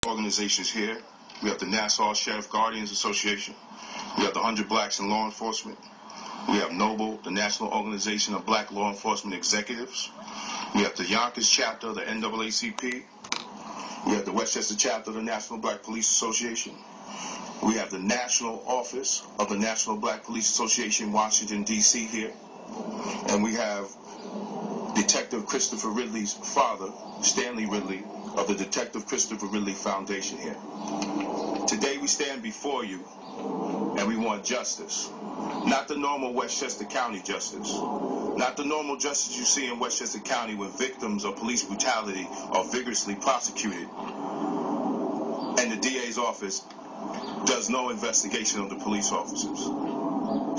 organizations here. We have the Nassau Sheriff Guardians Association. We have the 100 Blacks in Law Enforcement. We have NOBLE, the National Organization of Black Law Enforcement Executives. We have the Yonkers chapter of the NAACP. We have the Westchester chapter of the National Black Police Association. We have the National Office of the National Black Police Association, Washington, D.C. here. And we have Detective Christopher Ridley's father, Stanley Ridley, of the Detective Christopher Ridley Foundation here. Today we stand before you and we want justice. Not the normal Westchester County justice. Not the normal justice you see in Westchester County when victims of police brutality are vigorously prosecuted and the DA's office does no investigation of the police officers.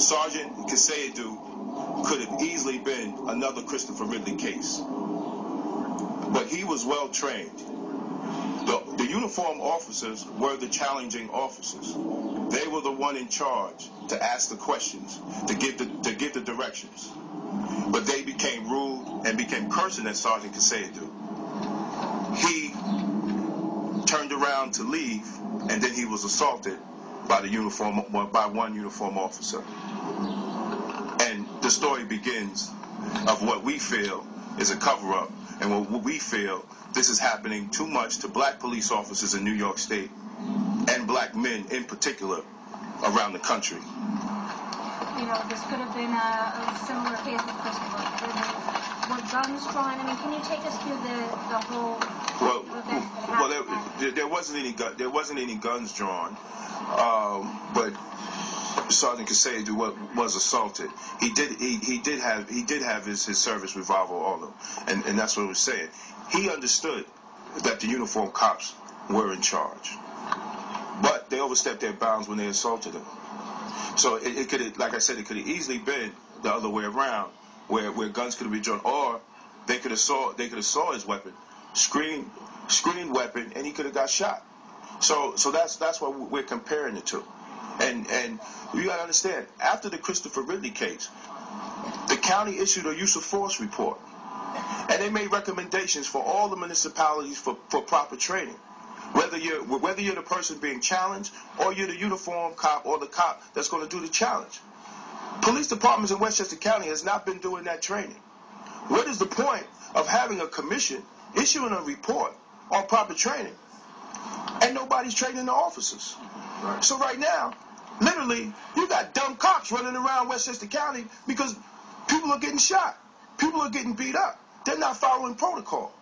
Sergeant Kaseyadu could have easily been another Christopher Ridley case. But he was well trained. The uniformed officers were the challenging officers. They were the one in charge to ask the questions, to give the directions. But they became rude and became cursing at Sergeant Kaseyadu. He turned around to leave, and then he was assaulted by one uniform officer. And the story begins of what we feel is a cover-up, and what we feel this is happening too much to black police officers in New York State and black men in particular around the country. You know, this could have been a similar case with Christopher Ridley. Were guns drawn? I mean, can you take us through the whole events that happened? There wasn't any guns drawn, but Sergeant Kaseyadu was assaulted. He did have his service revolver on him, and that's what I was saying. He understood that the uniformed cops were in charge, but they overstepped their bounds when they assaulted him. So it could have, like I said, it could have easily been the other way around, where guns could have been drawn, or they could have saw his weapon, screened weapon, and he could have got shot. So that's what we're comparing it to. And you got to understand, after the Christopher Ridley case, the county issued a use of force report, and they made recommendations for all the municipalities for proper training. Whether you're the person being challenged, or you're the uniform cop or the cop that's going to do the challenge. Police departments in Westchester County has not been doing that training. What is the point of having a commission issuing a report on proper training, and nobody's training the officers? Right. So right now, literally, you got dumb cops running around Westchester County because people are getting shot. People are getting beat up. They're not following protocol.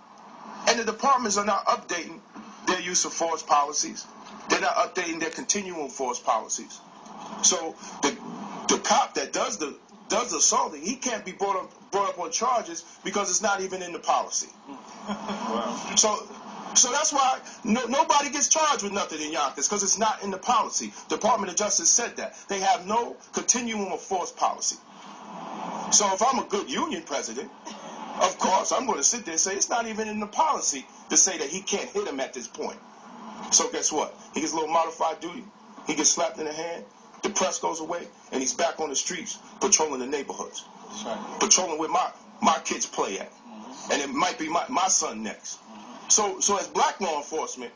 And the departments are not updating their use of force policies. They're not updating their continuum force policies. So the cop that does the assaulting, he can't be brought up on charges because it's not even in the policy. Wow. So that's why nobody gets charged with nothing in Yonkers, because it's not in the policy. Department of Justice said that. They have no continuum of force policy. So if I'm a good union president, of course, I'm going to sit there and say it's not even in the policy to say that he can't hit him at this point. So guess what? He gets a little modified duty. He gets slapped in the hand. The press goes away, and he's back on the streets patrolling the neighborhoods. That's right. Patrolling where my kids play at. Mm-hmm. And it might be my son next. Mm-hmm. So as black law enforcement,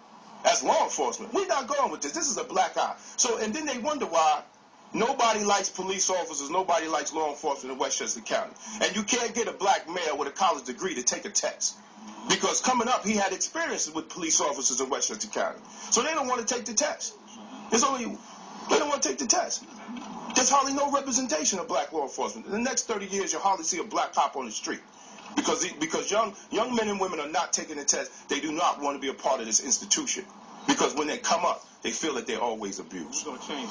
we're not going with this. This is a black eye. So, and then they wonder why nobody likes police officers, nobody likes law enforcement in Westchester County. And you can't get a black male with a college degree to take a test. Because coming up, he had experiences with police officers in Westchester County. So they don't want to take the test. They don't want to take the test. There's hardly no representation of black law enforcement. In the next 30 years, you'll hardly see a black cop on the street. Because young men and women are not taking the test. They do not want to be a part of this institution. Because when they come up, they feel that they're always abused. It's going to change.